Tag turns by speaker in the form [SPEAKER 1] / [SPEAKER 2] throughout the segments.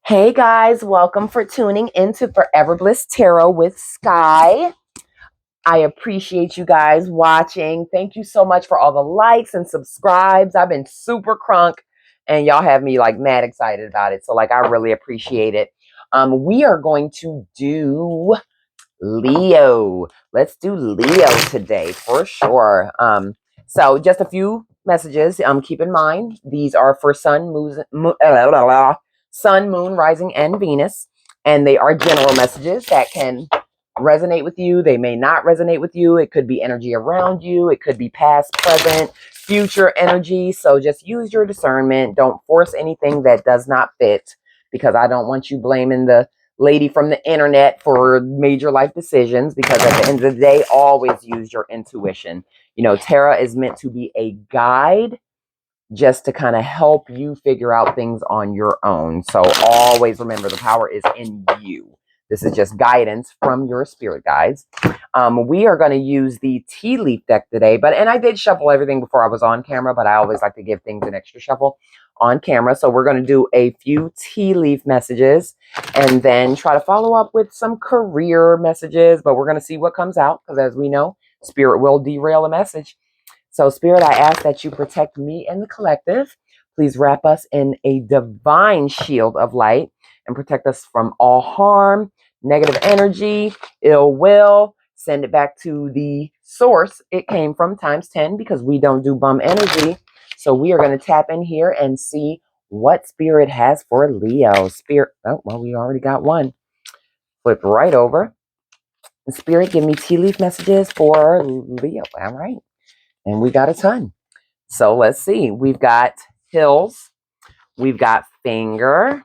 [SPEAKER 1] Hey guys, welcome for tuning into Forever Bliss Tarot with Sky. I appreciate you guys watching. Thank you so much for all the likes and subscribes. I've been super crunk and y'all have me like mad excited about it. So I really appreciate it. We are going to do Leo. Let's do Leo today for sure. So just a few messages. Keep in mind these are for sun, moon, rising, and Venus, and they are general messages that can resonate with you. They may not resonate with you. It could be energy around you. It could be past, present, future energy. So just use your discernment. Don't force anything that does not fit, because I don't want you blaming the lady from the internet for major life decisions, because at the end of the day, always use your intuition. Tarot is meant to be a guide, just to kind of help you figure out things on your own. So always remember, the power is in you. This is just guidance from your spirit guides. We are going to use the tea leaf deck today, and I did shuffle everything before I was on camera, but I always like to give things an extra shuffle on camera. So we're going to do a few tea leaf messages and then try to follow up with some career messages, but we're going to see what comes out, because as we know, spirit will derail a message. So Spirit, I ask that you protect me and the collective. Please wrap us in a divine shield of light and protect us from all harm, negative energy, ill will. Send it back to the source it came from times 10, because we don't do bum energy. So we are going to tap in here and see what Spirit has for Leo. Spirit, oh, well, we already got one. Flip right over. Spirit, give me tea leaf messages for Leo. All right. And we got a ton. So let's see. We've got hills. We've got finger.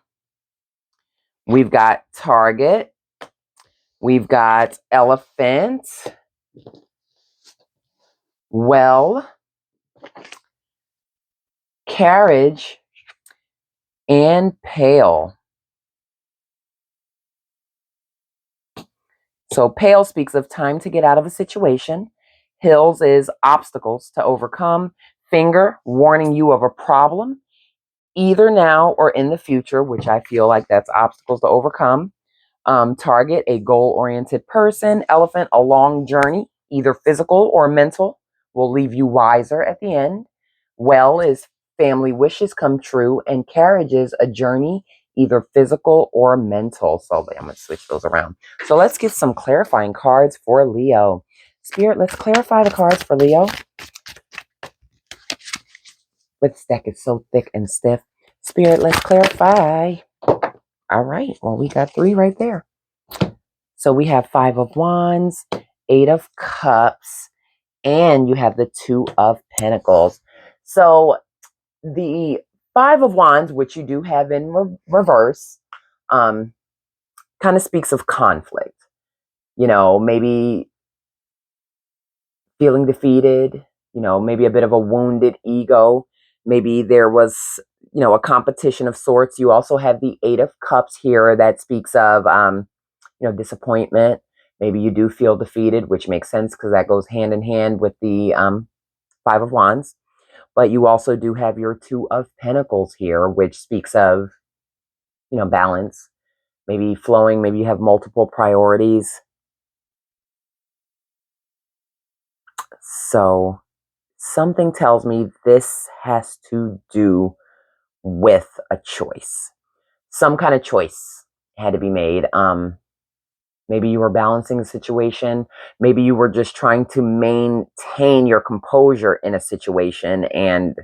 [SPEAKER 1] We've got target. We've got elephant. Well. Carriage. And pale. So pale speaks of time to get out of a situation. Hills is obstacles to overcome. Finger, warning you of a problem, either now or in the future, which I feel like that's obstacles to overcome. Target, a goal-oriented person. Elephant, a long journey, either physical or mental, will leave you wiser at the end. Well is family wishes come true, and carriage is a journey, either physical or mental. So I'm going to switch those around. So let's get some clarifying cards for Leo. Spirit, let's clarify the cards for Leo. This deck is so thick and stiff. Spirit, let's clarify. All right. Well, we got 3 right there. So we have 5 of Wands, 8 of Cups, and you have the 2 of Pentacles. So the 5 of Wands, which you do have in reverse, kind of speaks of conflict. Maybe feeling defeated, maybe a bit of a wounded ego. Maybe there was, a competition of sorts. You also have the 8 of Cups here that speaks of, disappointment. Maybe you do feel defeated, which makes sense because that goes hand in hand with the 5 of Wands. But you also do have your 2 of Pentacles here, which speaks of, balance, maybe flowing, maybe you have multiple priorities. So something tells me this has to do with a choice. Some kind of choice had to be made. Maybe you were balancing the situation. Maybe you were just trying to maintain your composure in a situation, and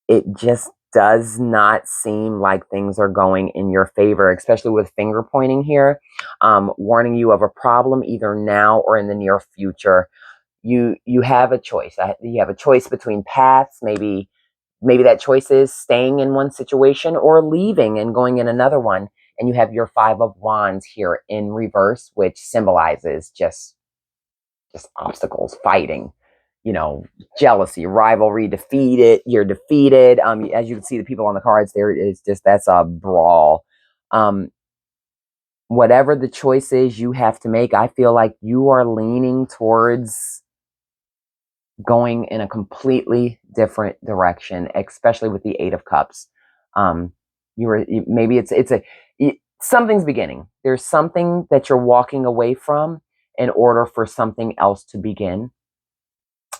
[SPEAKER 1] it just does not seem like things are going in your favor, especially with finger pointing here, warning you of a problem either now or in the near future. You have a choice. You have a choice between paths. Maybe that choice is staying in one situation or leaving and going in another one. And you have your 5 of Wands here in reverse, which symbolizes just obstacles, fighting, jealousy, rivalry, you're defeated. As you can see, the people on the cards there, that's a brawl. Whatever the choice is you have to make, I feel like you are leaning towards going in a completely different direction, especially with the 8 of Cups. Maybe something's beginning. There's something that you're walking away from in order for something else to begin.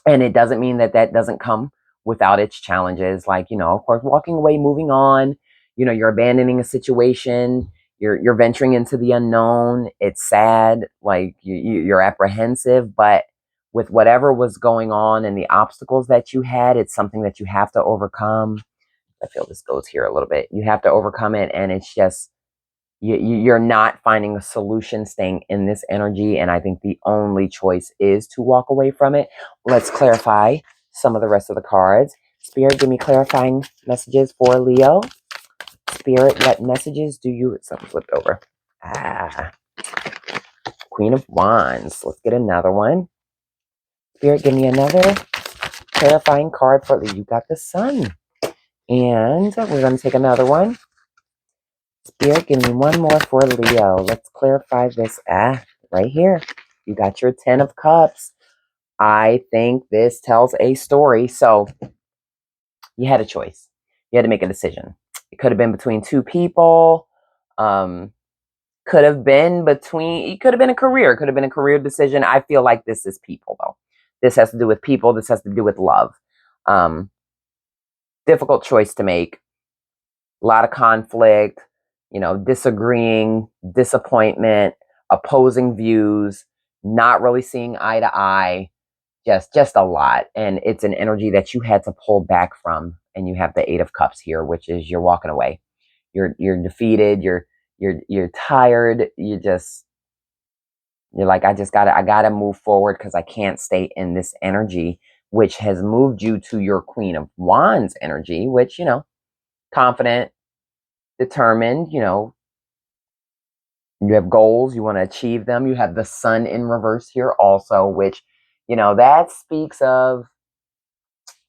[SPEAKER 1] And it doesn't mean that that doesn't come without its challenges. Like, of course, walking away, moving on, you're abandoning a situation, you're venturing into the unknown. It's sad, like you're apprehensive, but with whatever was going on and the obstacles that you had, it's something that you have to overcome. I feel this goes here a little bit. You have to overcome it, and it's just you're not finding a solution staying in this energy, and I think the only choice is to walk away from it. Let's clarify some of the rest of the cards. Spirit, give me clarifying messages for Leo. Spirit, what messages do you... Something flipped over. Queen of Wands. Let's get another one. Spirit, give me another clarifying card for Leo. You got the Sun. And we're going to take another one. Spirit, give me one more for Leo. Let's clarify this. Right here. You got your 10 of Cups. I think this tells a story. So you had a choice. You had to make a decision. It could have been between two people. Could have been it could have been a career. It could have been a career decision. I feel like this is people, though. This has to do with people. This has to do with love. Difficult choice to make. A lot of conflict, disagreeing, disappointment, opposing views, not really seeing eye to eye, just a lot. And it's an energy that you had to pull back from. And you have the 8 of Cups here, which is you're walking away. You're defeated. You're tired. You're like, I gotta move forward because I can't stay in this energy, which has moved you to your Queen of Wands energy, which, confident, determined, you have goals, you want to achieve them. You have the Sun in reverse here also, which, that speaks of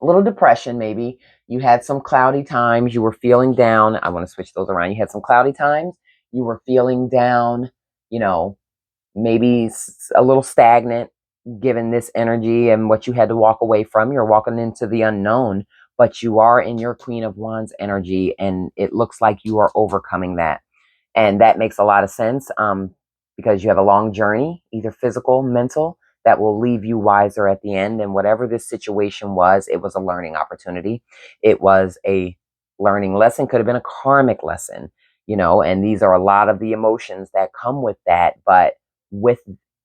[SPEAKER 1] a little depression. Maybe you had some cloudy times, you were feeling down. I want to switch those around. You had some cloudy times, you were feeling down, maybe a little stagnant given this energy and what you had to walk away from. You're walking into the unknown, but you are in your Queen of Wands energy, and it looks like you are overcoming that. And that makes a lot of sense because you have a long journey, either physical, mental, that will leave you wiser at the end. And whatever this situation was, it was a learning opportunity. It was a learning lesson, could have been a karmic lesson, and these are a lot of the emotions that come with that. But with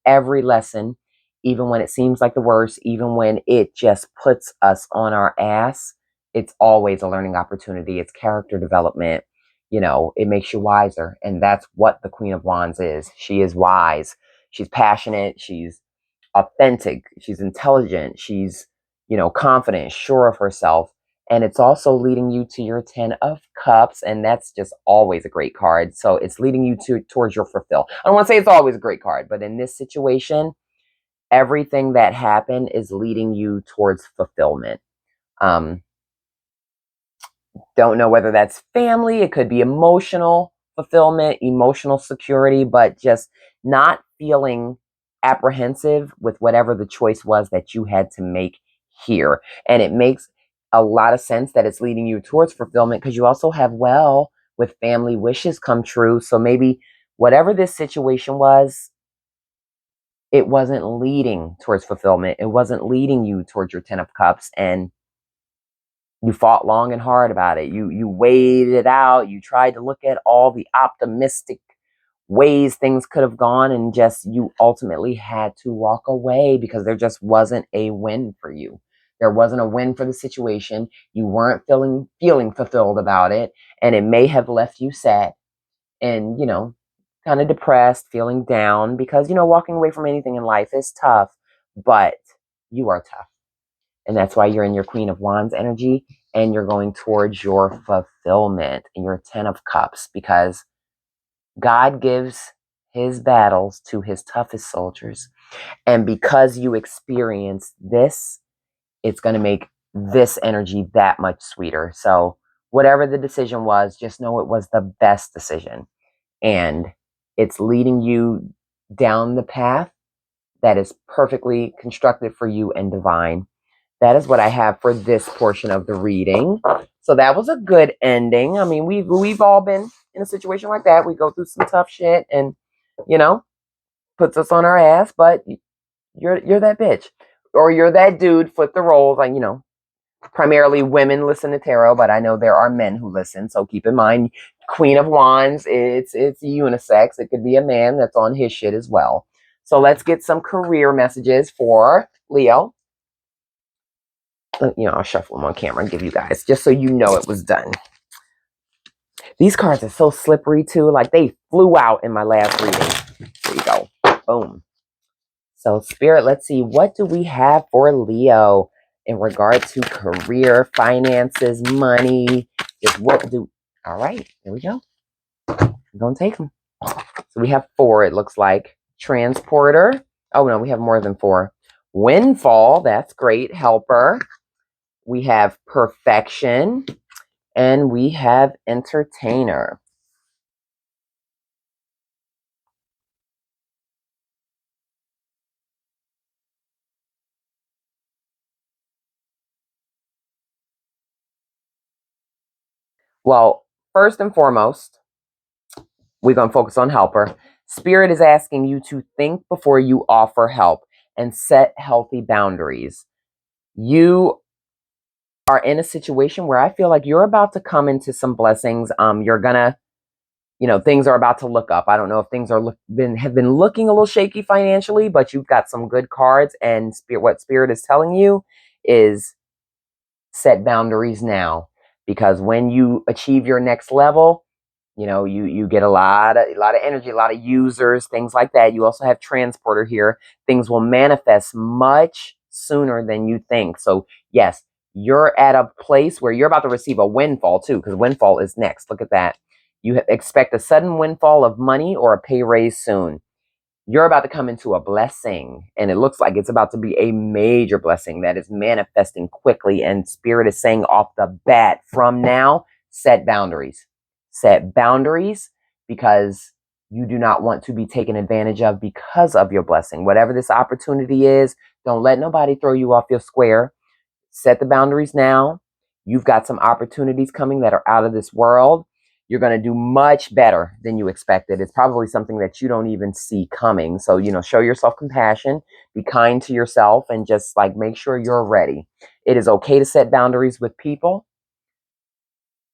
[SPEAKER 1] every lesson, even when it seems like the worst, even when it just puts us on our ass, it's always a learning opportunity. It's character development. It makes you wiser. And that's what the Queen of Wands is. She is wise. She's passionate. She's authentic. She's intelligent. She's, confident, sure of herself. And it's also leading you to your 10 of Cups. And that's just always a great card. So it's leading you towards your fulfill. I don't want to say it's always a great card, but in this situation, everything that happened is leading you towards fulfillment. Don't know whether that's family. It could be emotional fulfillment, emotional security, but just not feeling apprehensive with whatever the choice was that you had to make here. And it makes a lot of sense that it's leading you towards fulfillment because you also have with family wishes come true. So maybe whatever this situation was, it wasn't leading towards fulfillment. It wasn't leading you towards your 10 of Cups. And you fought long and hard about it. You weighed it out. You tried to look at all the optimistic ways things could have gone, and just you ultimately had to walk away because there just wasn't a win for you. There wasn't a win for the situation. You weren't feeling fulfilled about it, and it may have left you sad and, kind of depressed, feeling down because, walking away from anything in life is tough, but you are tough. And that's why you're in your Queen of Wands energy and you're going towards your fulfillment in your 10 of Cups, because God gives his battles to his toughest soldiers. And because you experienced this, it's going to make this energy that much sweeter. So whatever the decision was, just know it was the best decision. And it's leading you down the path that is perfectly constructed for you and divine. That is what I have for this portion of the reading. So that was a good ending. I mean, we've all been in a situation like that. We go through some tough shit and, you know, puts us on our ass, but you're that bitch. Or you're that dude, flip the roles. Like, you know, primarily women listen to tarot, but I know there are men who listen. So keep in mind, Queen of Wands, it's unisex. It could be a man that's on his shit as well. So let's get some career messages for Leo. You know, I'll shuffle them on camera and give you guys, just so you know it was done. These cards are so slippery too. Like they flew out in my last reading. There you go. Boom. So Spirit, let's see. What do we have for Leo in regard to career, finances, money? Just what do... All right. Here we go. I'm going to take them. So we have 4, it looks like. Transporter. Oh, no, we have more than 4. Windfall. That's great. Helper. We have perfection. And we have entertainer. Well, first and foremost, we're going to focus on helper. Spirit is asking you to think before you offer help and set healthy boundaries. You are in a situation where I feel like you're about to come into some blessings. You're going to, you know, things are about to look up. I don't know if things are have been looking a little shaky financially, but you've got some good cards, and what Spirit is telling you is set boundaries now, because when you achieve your next level, you know, you get a lot of energy, a lot of users, things like that. You also have transporter here. Things will manifest much sooner than you think. So yes, you're at a place where you're about to receive a windfall too, because windfall is next. Look at that. You expect a sudden windfall of money or a pay raise soon. You're about to come into a blessing, and it looks like it's about to be a major blessing that is manifesting quickly. And Spirit is saying off the bat, from now, set boundaries. Set boundaries, because you do not want to be taken advantage of because of your blessing. Whatever this opportunity is, don't let nobody throw you off your square. Set the boundaries now. You've got some opportunities coming that are out of this world. You're going to do much better than you expected. It's probably something that you don't even see coming. So, you know, show yourself compassion, be kind to yourself, and just like make sure you're ready. It is okay to set boundaries with people,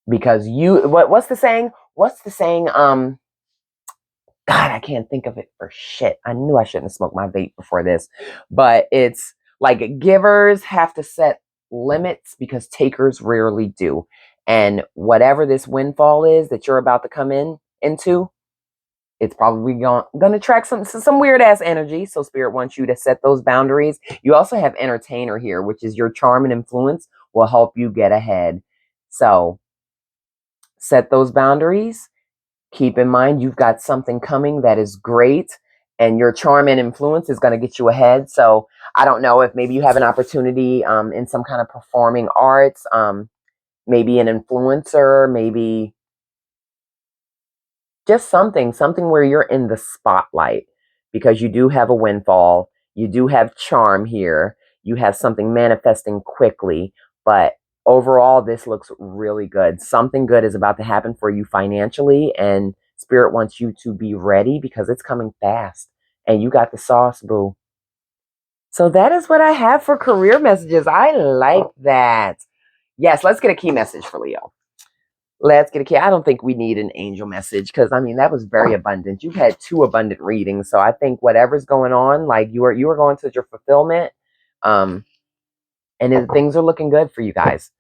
[SPEAKER 1] because what's the saying? What's the saying? God, I can't think of it for shit. I knew I shouldn't have smoked my vape before this, but it's like givers have to set limits because takers rarely do. And whatever this windfall is that you're about to come into, it's probably going to attract some weird ass energy. So Spirit wants you to set those boundaries. You also have entertainer here, which is your charm and influence will help you get ahead. So set those boundaries. Keep in mind, you've got something coming that is great, and your charm and influence is going to get you ahead. So I don't know if maybe you have an opportunity in some kind of performing arts, maybe an influencer, maybe just something where you're in the spotlight, because you do have a windfall. You do have charm here. You have something manifesting quickly, but overall, this looks really good. Something good is about to happen for you financially, and Spirit wants you to be ready because it's coming fast, and you got the sauce, boo. So that is what I have for career messages. I like that. Yes, let's get a key message for Leo. Let's get a key. I don't think we need an angel message, because I mean that was very abundant. You've had 2 abundant readings, so I think whatever's going on, like you are going to your fulfillment, and things are looking good for you guys.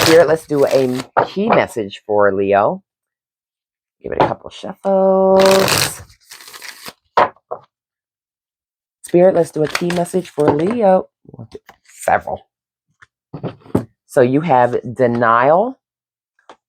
[SPEAKER 1] Spirit, let's do a key message for Leo. Give it a couple shuffles. Spirit, let's do a key message for Leo. Several. So you have denial,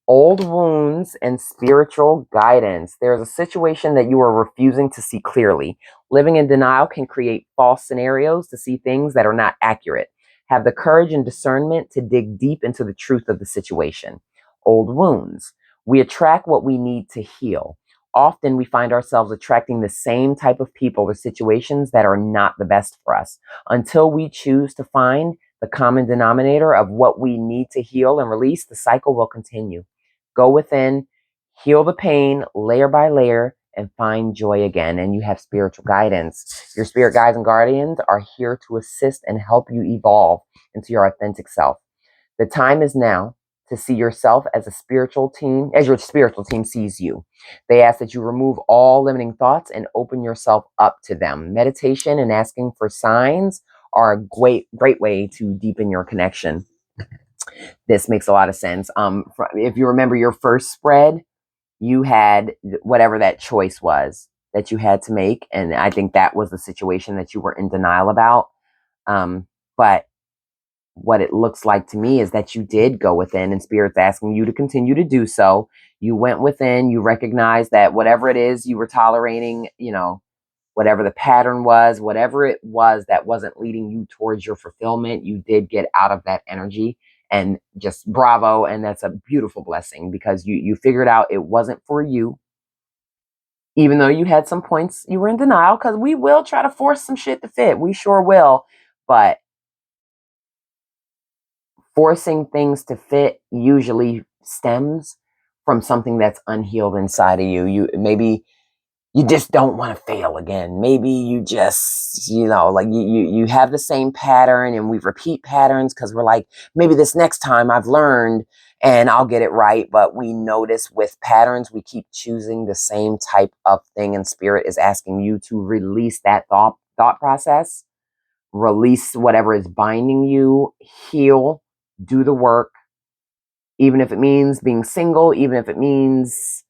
[SPEAKER 1] old wounds, and spiritual guidance. There's a situation that you are refusing to see clearly. Living in denial can create false scenarios to see things that are not accurate. Have the courage and discernment to dig deep into the truth of the situation. Old wounds. We attract what we need to heal. Often we find ourselves attracting the same type of people or situations that are not the best for us. Until we choose to find the common denominator of what we need to heal and release, the cycle will continue. Go within, heal the pain layer by layer, and find joy again. And you have spiritual guidance. Your spirit guides and guardians are here to assist and help you evolve into your authentic self. The time is now to see yourself as a spiritual team, as your spiritual team sees you. They ask that you remove all limiting thoughts and open yourself up to them. Meditation and asking for signs are a great way to deepen your connection. This makes a lot of sense. If you remember your first spread, you had whatever that choice was that you had to make, and I think that was the situation that you were in denial about. But what it looks like to me is that you did go within, and Spirit's asking you to continue to do so. You went within, you recognized that whatever it is you were tolerating, whatever the pattern was, whatever it was that wasn't leading you towards your fulfillment, you did get out of that energy, and just bravo. And that's a beautiful blessing because you figured out it wasn't for you, even though you had some points you were in denial, because we will try to force some shit to fit. We sure will. But forcing things to fit usually stems from something that's unhealed inside of you. Maybe you just don't want to fail again. Maybe you just, like you have the same pattern, and we repeat patterns because we're like, maybe this next time I've learned and I'll get it right. But we notice with patterns, we keep choosing the same type of thing, and Spirit is asking you to release that thought process. Release whatever is binding you, heal, do the work, even if it means being single, even if it means,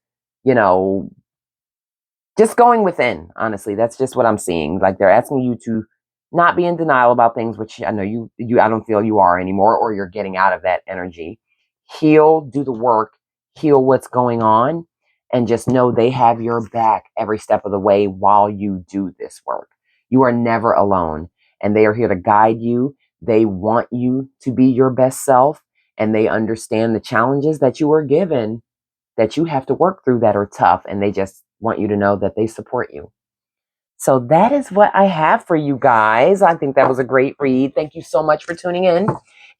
[SPEAKER 1] just going within. Honestly, that's just what I'm seeing. Like, they're asking you to not be in denial about things, which I know I don't feel you are anymore, or you're getting out of that energy. Heal, do the work, heal what's going on, and just know they have your back every step of the way while you do this work. You are never alone, and they are here to guide you. They want you to be your best self, and they understand the challenges that you are given, that you have to work through, that are tough, and they just want you to know that they support you. So that is what I have for you guys. I think that was a great read. Thank you so much for tuning in.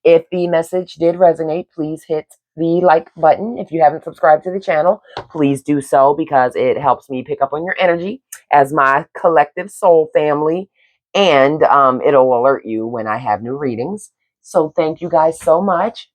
[SPEAKER 1] If the message did resonate, please hit the like button. If you haven't subscribed to the channel, please do so, because it helps me pick up on your energy as my collective soul family, and it'll alert you when I have new readings. So thank you guys so much.